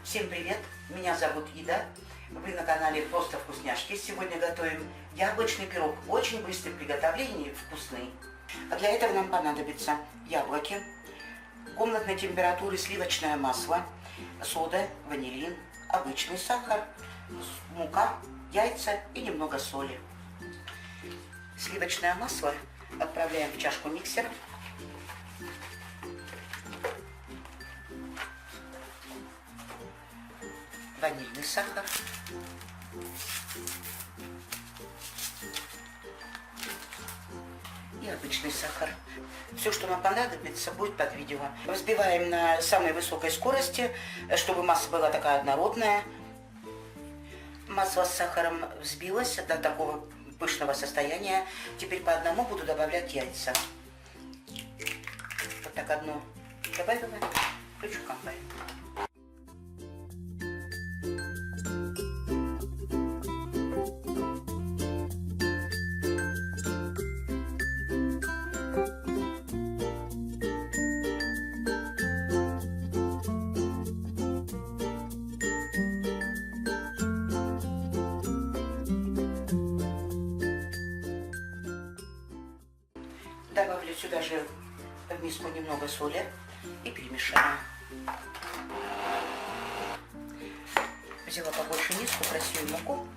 Всем привет! Меня зовут Ида. Вы на канале Просто Вкусняшки. Сегодня готовим яблочный пирог. Очень быстрый в приготовлении, вкусный. А для этого нам понадобится яблоки, комнатной температуры сливочное масло, сода, ванилин, обычный сахар, мука, яйца и немного соли. Сливочное масло отправляем в чашку миксера. Ванильный сахар. И обычный сахар. Все, что нам понадобится, будет под видео. Взбиваем на самой высокой скорости, чтобы масса была такая однородная. Масло с сахаром взбилось до такого пышного состояния. Теперь по одному буду добавлять яйца. Вот так одно добавила, включу комбайн. Добавлю сюда же в миску немного соли и перемешаю. Взяла побольше миску, красивую муку.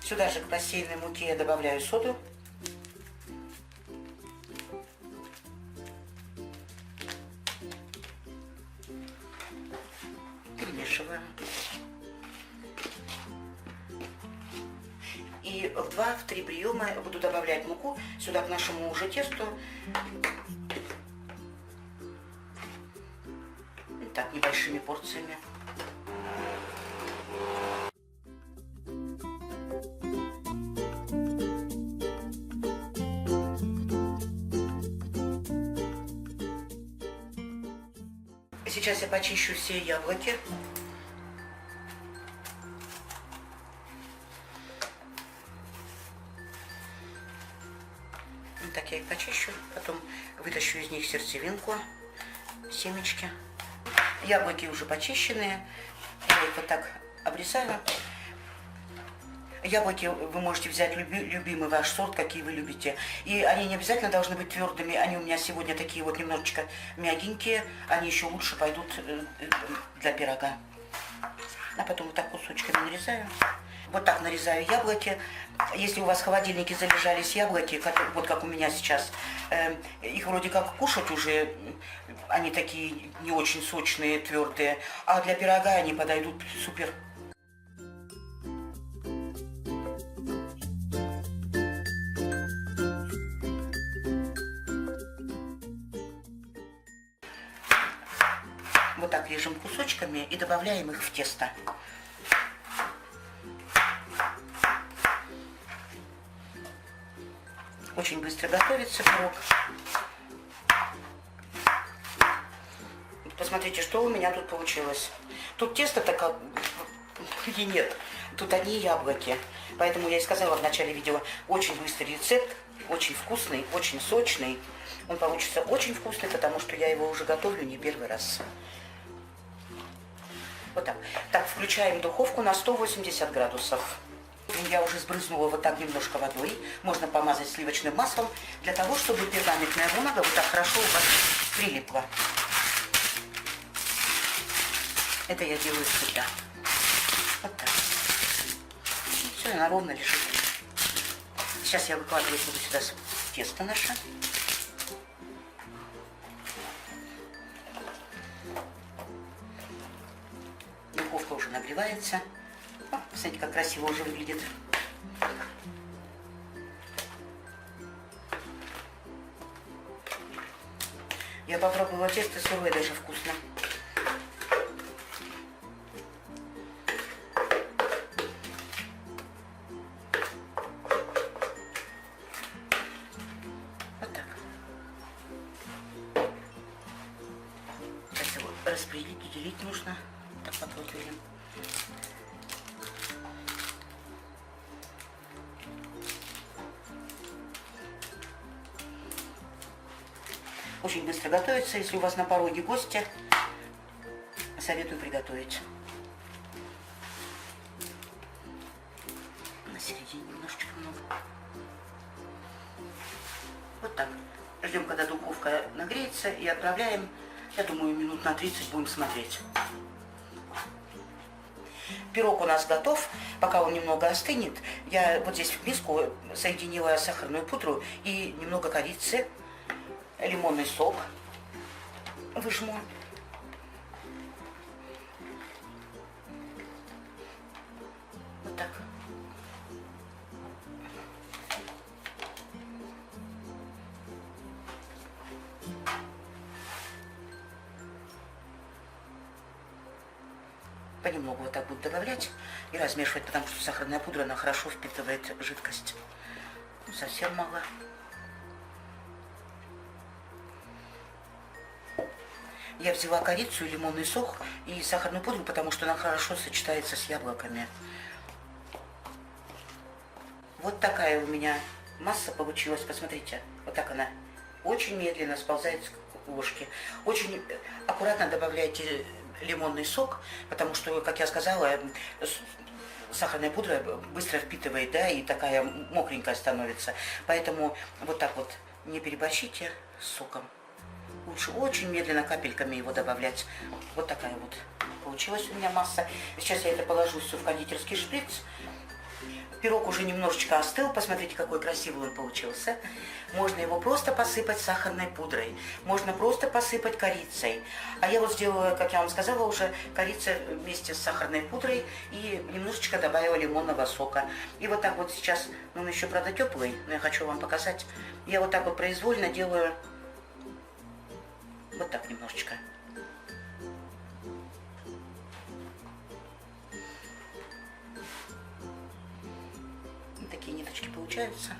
Сюда же к посеянной муке я добавляю соду. Перемешиваю. И в 2-3 приема буду добавлять муку сюда к нашему уже тесту. Так, небольшими порциями. Сейчас я почищу все яблоки. Вот так я их почищу, потом вытащу из них сердцевинку, семечки. Яблоки уже почищенные, я их вот так обрезаю. Яблоки вы можете взять любимый ваш сорт, какие вы любите. И они не обязательно должны быть твердыми. Они у меня сегодня такие вот немножечко мягенькие. Они еще лучше пойдут для пирога. А потом вот так кусочками нарезаю. Вот так нарезаю яблоки. Если у вас в холодильнике залежались яблоки, вот как у меня сейчас, их вроде как кушать уже, они такие не очень сочные, твердые. А для пирога они подойдут супер. Вот так режем кусочками и добавляем их в тесто. Очень быстро готовится пирог. Посмотрите, что у меня тут получилось. Тут тесто-то и нет. Тут одни яблоки. Поэтому я и сказала в начале видео, очень быстрый рецепт, очень вкусный, очень сочный. Он получится очень вкусный, потому что я его уже готовлю не первый раз. Вот так. Так, включаем духовку на 180 градусов. Я уже сбрызнула вот так немножко водой. Можно помазать сливочным маслом, для того, чтобы пергаментная бумага вот так хорошо у вас прилипла. Это я делаю всегда. Вот так. Все, она ровно лежит. Сейчас я выкладываю сюда тесто наше. Духовка уже нагревается. О, смотрите, как красиво уже выглядит. Я попробовала тесто сырое, даже вкусно. разделить нужно. Так попробуем. Очень быстро готовится. Если у вас на пороге гости, советую приготовить. На середине немножечко много. Вот так. Ждем, когда духовка нагреется, и отправляем. Я думаю, минут на 30 будем смотреть. Пирог у нас готов. Пока он немного остынет, я вот здесь в миску соединила сахарную пудру и немного корицы, лимонный сок выжму. Вот так. Понемногу вот так буду добавлять и размешивать, потому что сахарная пудра, она хорошо впитывает жидкость. Совсем мало. Я взяла корицу, лимонный сок и сахарную пудру, потому что она хорошо сочетается с яблоками. Вот такая у меня масса получилась. Посмотрите, вот так она очень медленно сползает с ложки. Очень аккуратно добавляйте лимонный сок, потому что, как я сказала, сахарная пудра быстро впитывает, да, и такая мокренькая становится. Поэтому вот так вот не переборщите с соком. Лучше очень медленно капельками его добавлять. Вот такая вот получилась у меня масса. Сейчас я это положу все в кондитерский шприц. Пирог уже немножечко остыл. Посмотрите, какой красивый он получился. Можно его просто посыпать сахарной пудрой. Можно просто посыпать корицей. А я вот сделала, как я вам сказала уже, корица вместе с сахарной пудрой и немножечко добавила лимонного сока. И вот так вот сейчас, он еще, правда, теплый, но я хочу вам показать. Я вот так вот произвольно делаю. Вот так немножечко. Вот такие ниточки получаются.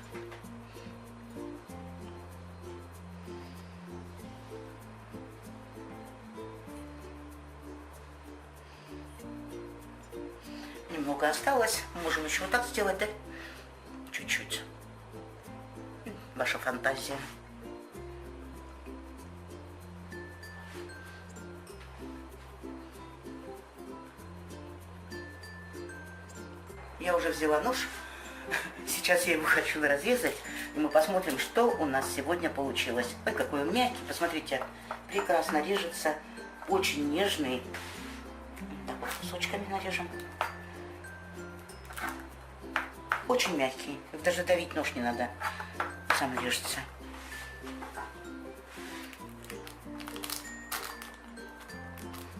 Немного осталось. Можем еще вот так сделать, да? Чуть-чуть. Ваша фантазия. Я уже взяла нож, сейчас я его хочу разрезать, и мы посмотрим, что у нас сегодня получилось. Ой, какой он мягкий, посмотрите, прекрасно режется, очень нежный. Так вот, кусочками нарежем. Очень мягкий, даже давить нож не надо, сам режется.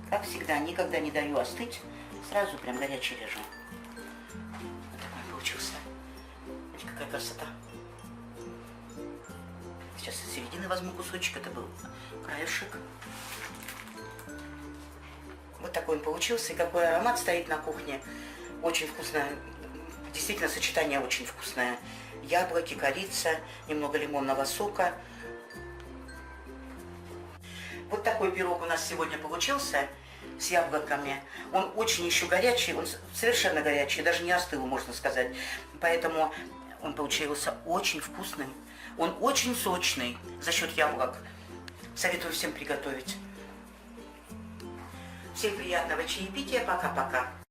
Как всегда, никогда не даю остыть, сразу прям горячий режу. Какая красота. Сейчас с середины возьму кусочек, это был краешек. Вот такой он получился, и какой аромат стоит на кухне. Очень вкусно, действительно сочетание очень вкусное. Яблоки, корица, немного лимонного сока. Вот такой пирог у нас сегодня получился с яблоками. Он очень еще горячий, он совершенно горячий, даже не остыл, можно сказать. Поэтому он получился очень вкусным. Он очень сочный за счет яблок. Советую всем приготовить. Всем приятного чаепития. Пока-пока.